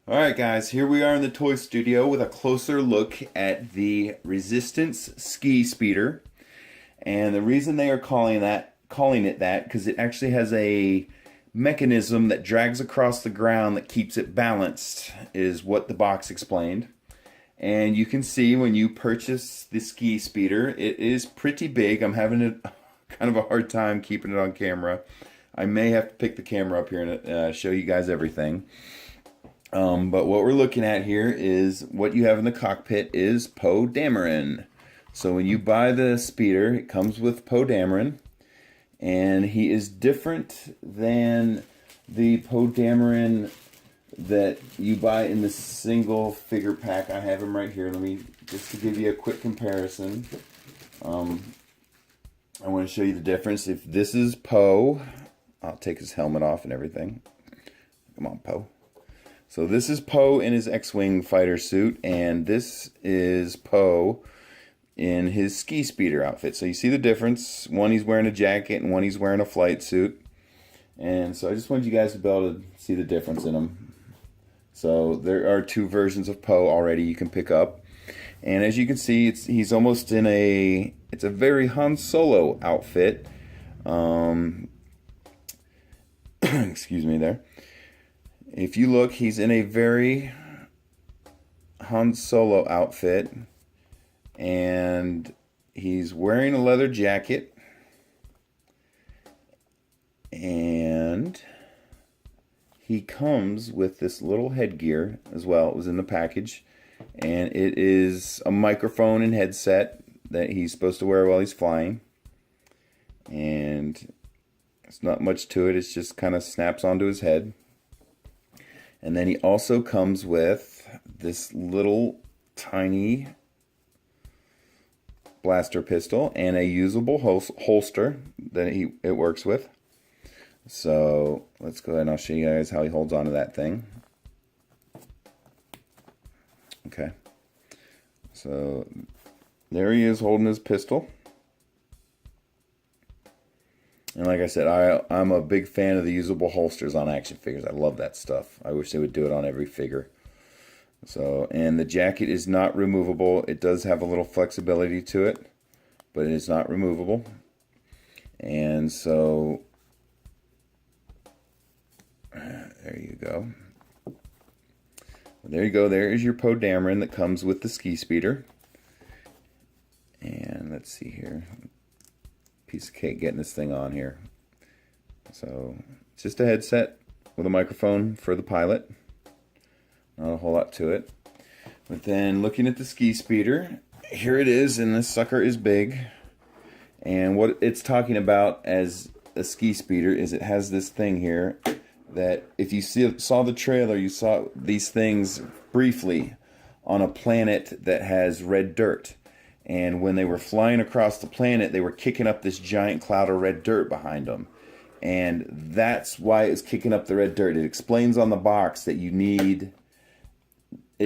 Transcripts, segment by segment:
Alright guys, here we are in the toy studio with a closer look at the Resistance Ski Speeder. And the reason they are calling it that, because it actually has a mechanism that drags across the ground that keeps it balanced, is what the box explained. And you can see when you purchase the Ski Speeder, it is pretty big. I'm having kind of a hard time keeping it on camera. I may have to pick the camera up here and show you guys everything. But what we're looking at here is what you have in the cockpit is Poe Dameron. So when you buy the speeder, it comes with Poe Dameron, and he is different than the Poe Dameron that you buy in the single figure pack. I have him right here. Let me just to give you a quick comparison. I want to show you the difference. If this is Poe, I'll take his helmet off and everything. Come on, Poe. So this is Poe in his X-Wing fighter suit, and this is Poe in his ski speeder outfit. So you see the difference. One he's wearing a jacket, and one he's wearing a flight suit. And so I just wanted you guys to be able to see the difference in them. So there are two versions of Poe already you can pick up. And as you can see, he's almost in it's a very Han Solo outfit. Excuse me there. If you look, he's in a very Han Solo outfit, and he's wearing a leather jacket, and he comes with this little headgear as well. It was in the package, and it is a microphone and headset that he's supposed to wear while he's flying, and it's not much to it. It's just kind of snaps onto his head. And then he also comes with this little tiny blaster pistol and a usable holster that it works with. So let's go ahead and I'll show you guys how he holds onto that thing. Okay. So there he is holding his pistol. And like I said, I'm a big fan of the usable holsters on action figures. I love that stuff. I wish they would do it on every figure. So, and the jacket is not removable. It does have a little flexibility to it, but it is not removable. And so, there you go. There you go. There is your Poe Dameron that comes with the ski speeder. And let's see here. Piece of cake getting this thing on here. So it's just a headset with a microphone for the pilot. Not a whole lot to it. But then looking at the ski speeder, here it is, and this sucker is big. And what it's talking about as a ski speeder is it has this thing here that if you saw the trailer, you saw these things briefly on a planet that has red dirt. And when they were flying across the planet, they were kicking up this giant cloud of red dirt behind them. And that's why it's kicking up the red dirt. It explains on the box that it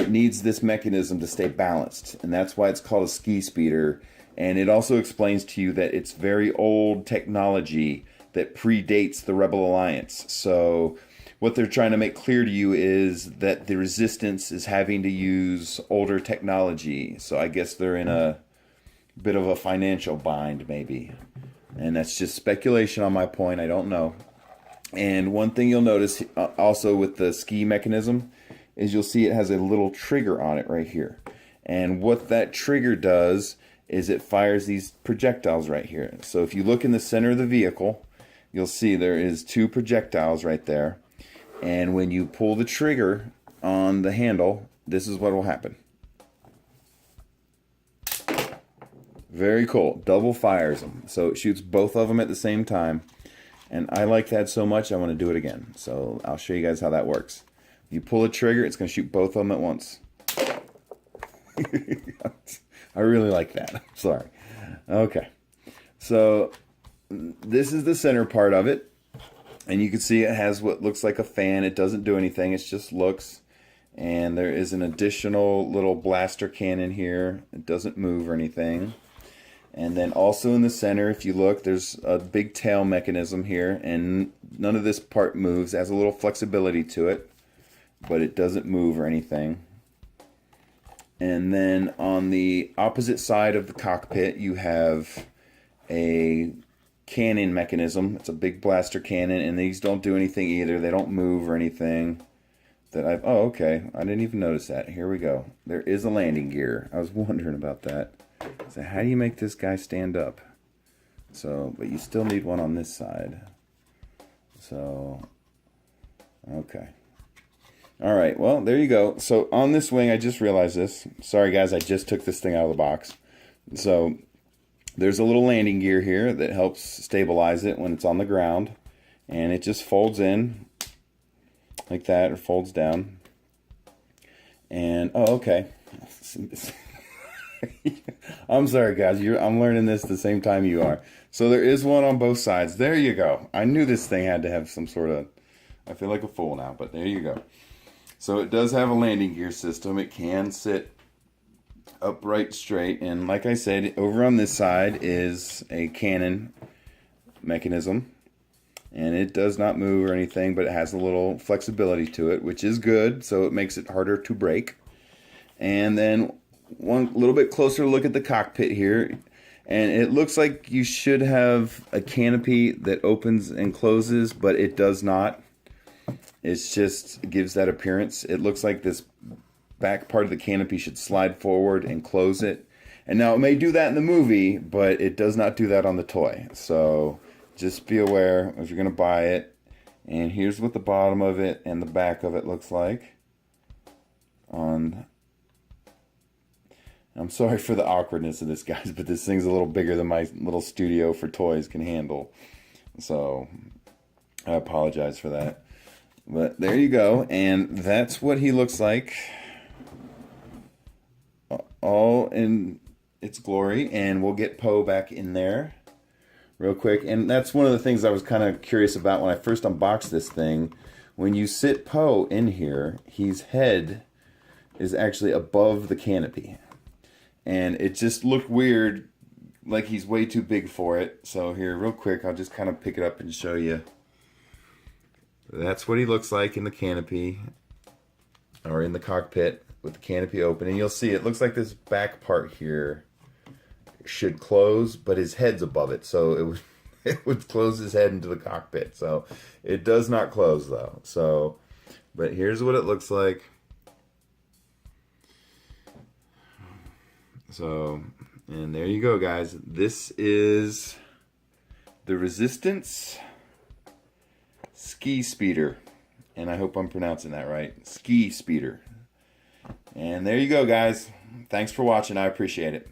needs this mechanism to stay balanced. And that's why it's called a ski speeder. And it also explains to you that it's very old technology that predates the Rebel Alliance. So what they're trying to make clear to you is that the Resistance is having to use older technology. So I guess they're in a bit of a financial bind, maybe. And that's just speculation on my point. I don't know. And one thing you'll notice also with the ski mechanism is you'll see it has a little trigger on it right here. And what that trigger does is it fires these projectiles right here. So if you look in the center of the vehicle, you'll see there is two projectiles right there. And when you pull the trigger on the handle, this is what will happen. Very cool. Double fires them. So it shoots both of them at the same time. And I like that so much, I want to do it again. So I'll show you guys how that works. If you pull a trigger, it's going to shoot both of them at once. I really like that. I'm sorry. Okay. So this is the center part of it. And you can see it has what looks like a fan. It doesn't do anything. It just looks. And there is an additional little blaster cannon here. It doesn't move or anything. And then also in the center, if you look, there's a big tail mechanism here. And none of this part moves. It has a little flexibility to it. but it doesn't move or anything. And then on the opposite side of the cockpit, you have a cannon mechanism. It's a big blaster cannon, and these don't do anything either. They don't move or anything. Oh, okay. I didn't even notice that. Here we go. There is a landing gear. I was wondering about that. So how do you make this guy stand up? So, but you still need one on this side. So, okay. All right, well, there you go. So on this wing, I just realized this. Sorry, guys, I just took this thing out of the box. So there's a little landing gear here that helps stabilize it when it's on the ground. And it just folds in like that, or folds down. And, oh, okay. I'm sorry, guys. I'm learning this the same time you are. So there is one on both sides. There you go. I knew this thing had to have some sort of... I feel like a fool now, but there you go. So it does have a landing gear system. It can sit upright straight. And like I said, over on this side is a cannon mechanism. And it does not move or anything, but it has a little flexibility to it, which is good. So it makes it harder to break. And then one little bit closer look at the cockpit here. And it looks like you should have a canopy that opens and closes, but it does not. It's just, it gives that appearance. It looks like this back part of the canopy should slide forward and close it. And now it may do that in the movie, but it does not do that on the toy. So just be aware if you're going to buy it. And here's what the bottom of it and the back of it looks like. I'm sorry for the awkwardness of this, guys, but this thing's a little bigger than my little studio for toys can handle. So I apologize for that. But there you go, and that's what he looks like, all in its glory. And we'll get Poe back in there real quick. And that's one of the things I was kind of curious about when I first unboxed this thing. When you sit Poe in here, his head is actually above the canopy. And it just looked weird, like he's way too big for it. So here, real quick, I'll just kind of pick it up and show you. That's what he looks like in the canopy, or in the cockpit with the canopy open. And you'll see it looks like this back part here should close, but his head's above it. So it would close his head into the cockpit. So it does not close though. So, but here's what it looks like. So, and there you go, guys. This is the Resistance Ski Speeder, and I hope I'm pronouncing that right. Ski Speeder. And there you go, guys. Thanks for watching. I appreciate it.